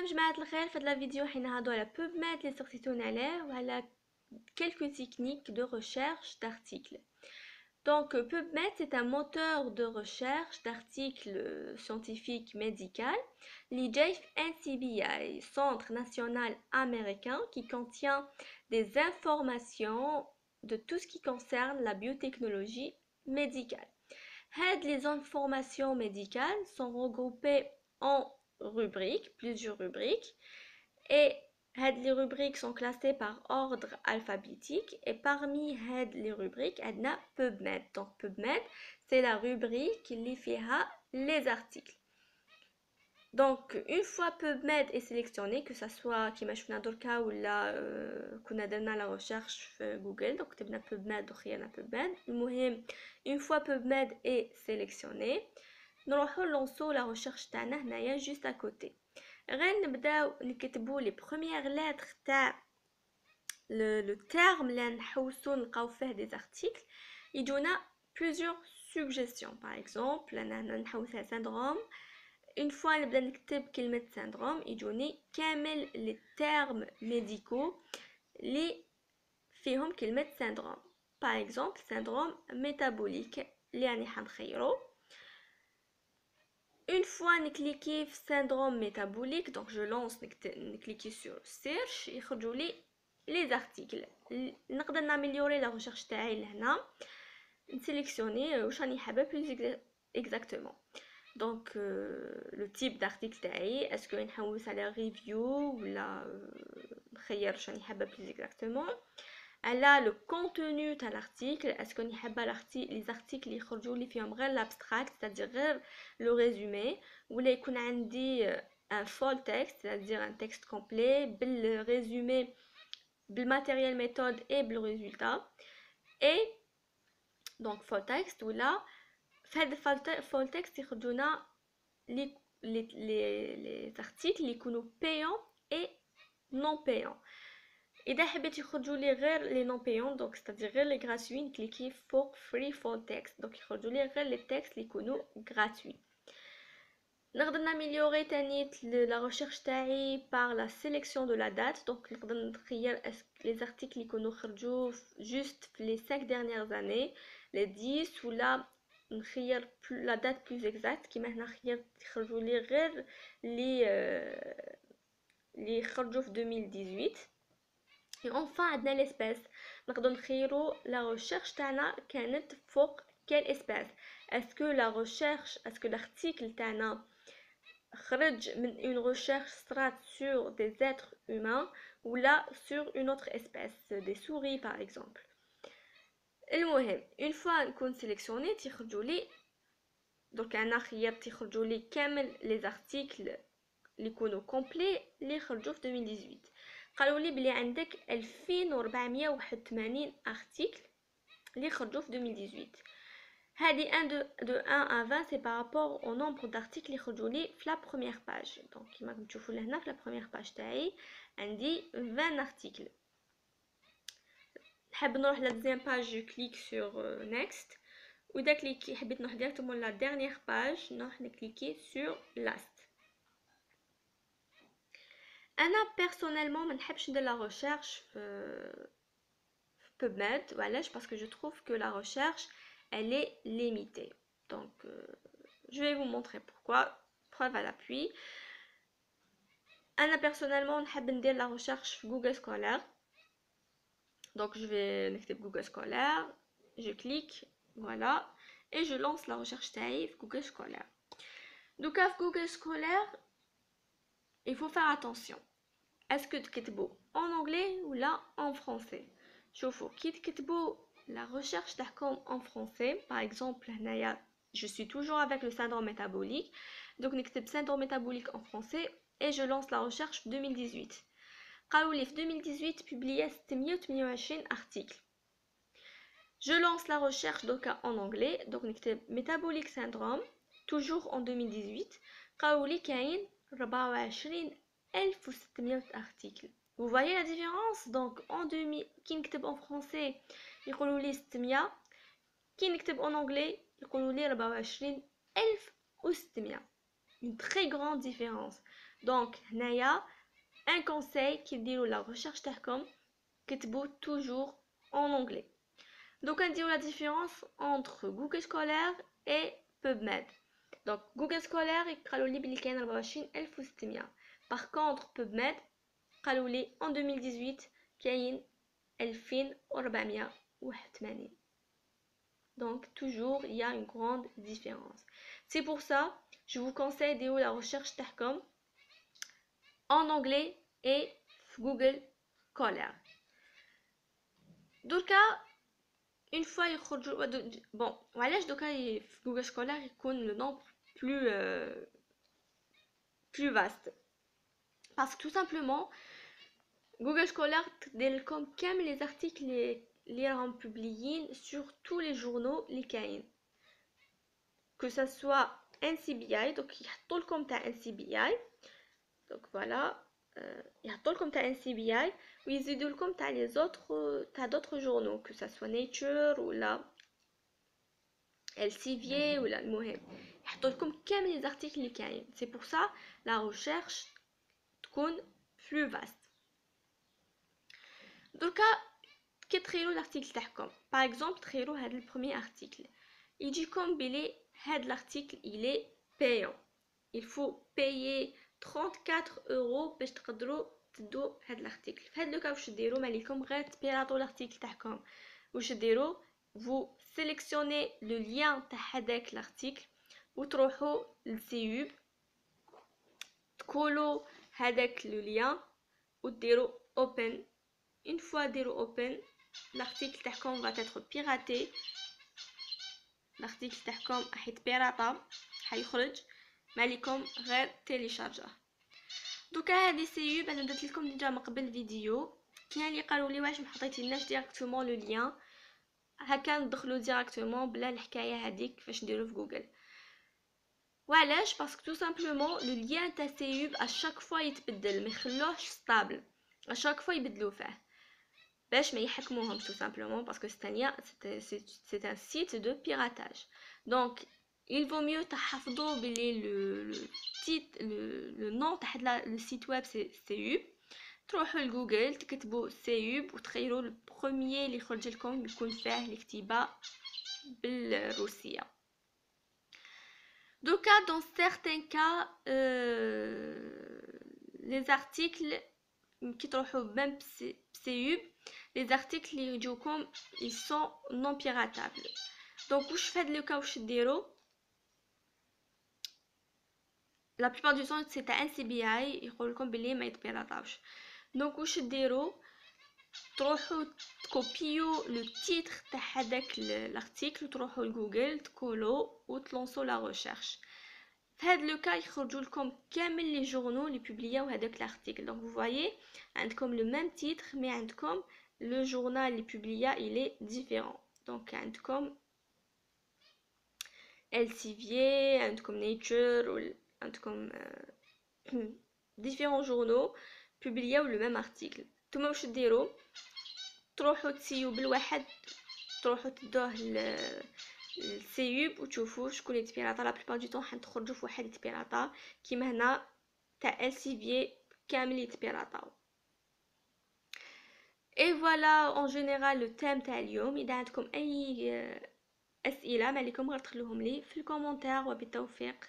جماعة الخير في هاد la vidéo حنا نهضروا على PubMed اللي سقسيتونا عليه وعلى quelques techniques de recherche d'articles. Donc PubMed c'est un moteur de recherche d'articles scientifiques médicaux اللي جاي في NCBI, Centre National Américain, qui contient des informations de tout ce qui concerne la biotechnologie médicale. Les informations médicales sont regroupées en rubriques, plusieurs rubriques, et les rubriques sont classées par ordre alphabétique, et parmi les rubriques, on a PubMed. Donc PubMed, c'est la rubrique qui fait les articles. Donc une fois PubMed est sélectionné, que ça soit qui m'a choisi dans le cas où là qu'on a donné la recherche Google, donc on a PubMed ou rien à PubMed. Une fois PubMed est sélectionné, nous lançons la recherche تاعنا هنايا juste à côté. غنبداو نكتبوا les premières lettres تاع le terme اللي نحوسو نلقاو فيه des articles. يجونا plusieurs suggestions. Par exemple انا نحوسها syndrome. Une fois نبدا نكتب كلمة syndrome يجوني كامل les termes médicaux اللي فيهم كلمة syndrome. Par exemple syndrome métabolique اللي يعني حنخيرو. Une fois نكليكي في syndrome métabolique, donc je lance نكليكي sur search يخرجوا لي les articles. نقدر ناميليوري la recherche تاعي لهنا نسيليكسيوني واش راني حابه plus exactement. Donc le type d'article تاعي est-ce que نحوس على review ولا نخير واش راني حابه plus exactement. على le contenu تاع l'article, est-ce que ني حابه les articles اللي يخرجوا لي فيهم غير l'abstract, c'est-à-dire غير le résumé, ولا يكون عندي un full text, c'est-à-dire un texte complet بالrésumé بالmatériel méthode et بالrésultat. Et donc full text ولا في هذا full text يخرجونا les articles اللي يكونوا payants et non payants. إذا حبيت يخرجوا لي غير لي نون بايون دونك c'est-à-dire غير لي غراتوي نكليكي فوق فري فول تكست دونك يخرجوا لي غير لي تكست اللي يكونوا غراتوي. نقدر ناميليوري تاني لا ريشيرش تاعي بار لا سيليكسيون دو لا دات. دونك نقدر نخير لي زارتيكل يكونوا خرجوا جوست في لي 5 dernières années لي 10 ولا نخير لا دات بلوز اكزاكت كيما هنا خيرت يخرجوا لي غير لي خرجوا في 2018. Et enfin عندنا l'espèce. نقدر نخيروا la recherche تاعنا كانت فوق quelle espèce. Est-ce que l'article تاعنا خرج من une recherche strate sur des êtres humains ou là sur une autre espèce, des souris par exemple. المهم une fois نكون sélectionné تيخرجوا لي donc انا خيرت يخرجوا لي كامل les articles اللي يكونوا complets اللي خرجوا في 2018. قالوا لي بلي عندك 2481 ارتيكل اللي خرجوا في 2018. هذه 1 de 1 à 20 c'est par rapport au nombre d'articles اللي خرجوا لي في la première page. donc كما راكم تشوفوا لهنا في la première page تاعي عندي 20 articles. نحب نروح لا deuxième page, je clique sur next. واذا كليكي حبيت نروح ديريكتومون لا dernière page نروح نكليكي sur last. انا personnellement ما نحبش ندير la recherche في PubMed. وعلاش؟ parce que je trouve que la recherche elle est limitée. Donc je vais vous montrer pourquoi, preuve à l'appui. انا personnellement نحب ندير la recherche في Google Scholar. donc je vais نكتب Google Scholar, je clique, voilà, et je lance la recherche تاعي في Google Scholar. donc في Google Scholar il faut faire attention. est-ce que تكتبوا en anglais ou là en français. شوفوا كي تكتبوا la recherche تاعكم en français, par exemple هنايا je suis toujours avec le syndrome métabolique, donc نكتب syndrome métabolique en français et je lance la recherche في 2018. قالوا لي في 2018 publié 628 articles. je lance la recherche donc en anglais, donc نكتب métabolique syndrome toujours en 2018. قالوا لي كاين 24600 articles. Vous voyez la différence. donc en 2000 كي نكتب en français يقولوا لي 600, كي نكتب en anglais يقولوا لي 24600. une très grande différence. دونك هنايا ان كونساي كي ديروا لا ريشيرش تاعكم كتبوا توجور en anglais. Donc on dit la différence entre Google Scholar et PubMed. Donc Google Scholar قالوا لي بلي كاين 24600. Par contre PubMed قالوا لي en 2018 كاين 2481. Donc toujours il y a une grande différence. C'est pour ça je vous conseille de la recherche تاعكم en anglais et Google Scholar. دوكا une fois يخرجوا bon وعلاش دوكا في جوجل سكولار يكون le nombre plus vaste parce que tout simplement جوجل سكولار تدير لكم كامل les articles اللي راهم publiés sur tous les journaux اللي كاين que ça soit NCBI donc يحطوا لكم تاع NCBI donc voilà يحطوا لكم تاع NCBI ويزيدوا لكم تاع les autres تاع d'autres journaux que ça soit Nature ولا Elsevier ولا المهم يحطوا لكم كامل les articles اللي كاين. C'est pour ça la recherche تكون plus vaste. دركا كي تخيروا l'article تاعكم par exemple تخيروا هذا البروميير article يجيكم بلي هذا l'article il est payant. Il faut payer 34 € باش تقدروا تدو هاد l'article. في هاد لوكا واش ديروا ماليكم غير تبيراطوا l'article تاعكم. واش ديروا vous sélectionnez le lien تاع هذاك l'article وتروحوا للسيوب تكولوا هذاك le lien وديروا open. Une fois ديروا open l'article تاعكم va être piraté. l'article تاعكم راح يتبيراطا حيخرج مالكم غير تيليشارجا. دوكا هذه سيوب انا درت لكم ديجا من قبل فيديو كاين اللي قالوا لي واش ما حطيتيلناش ديريكتومون لو لين هكا ندخلوا ديريكتومون بلا الحكايه هذيك كيفاش نديروا في جوجل. وعلاش باسكو تو سامبلومون لو لين تاع سيوب ا شاك فوا يتبدل ما يخلوهش ستابل ا شاك فوا يبدلوا فيه باش ما يحكموهم tout simplement parce que c'est un site de piratage. Donc il vaut mieux تحفظوا بلي le nom تاع le site web c'est سيوب. تروحوا لجوجل تكتبوا سيوب وتخيروا البروميير اللي يخرج لكم يكون فيه الكتابه بالروسيه. دوكا dans certains cas les articles كي تروحوا même بسيوب les articles اللي يجوكم ils sont non piratables. donc واش في هاد لو كا واش ديروا la plupart du temps c'est à NCBI يقول لكم بلي ما يتبيراطاوش. donc واش ديروا تروحوا تكوبيو لو تيتر تاع هذاك l'article وتروحوا لجوجل تكولو وتلونسو لا ريشيرش. في هاد لو كا يخرجوا لكم كامل لي جورنو اللي بوبلياو هذاك l'article. donc vous voyez عندكم le même titre mais عندكم le journal اللي بوبليا il est différent. donc عندكم Elsevier عندكم Nature و عندكم différents journaux بوبلياو le même article. نتوما واش ديروا تروحوا تسيو بالواحد تروحوا تدوه السيوب وتشوفوا شكون يتبيراطا. لا بلوبار دو طون حتخرجوا في واحد يتبيراطا كيما هنا تاع Elsevier كامل يتبيراطاو. اي فوالا اون جينيرال لو تيم تاع اليوم. اذا عندكم اي اسئله ما عليكم غير تخلوهم لي في الكومونتير وبالتوفيق.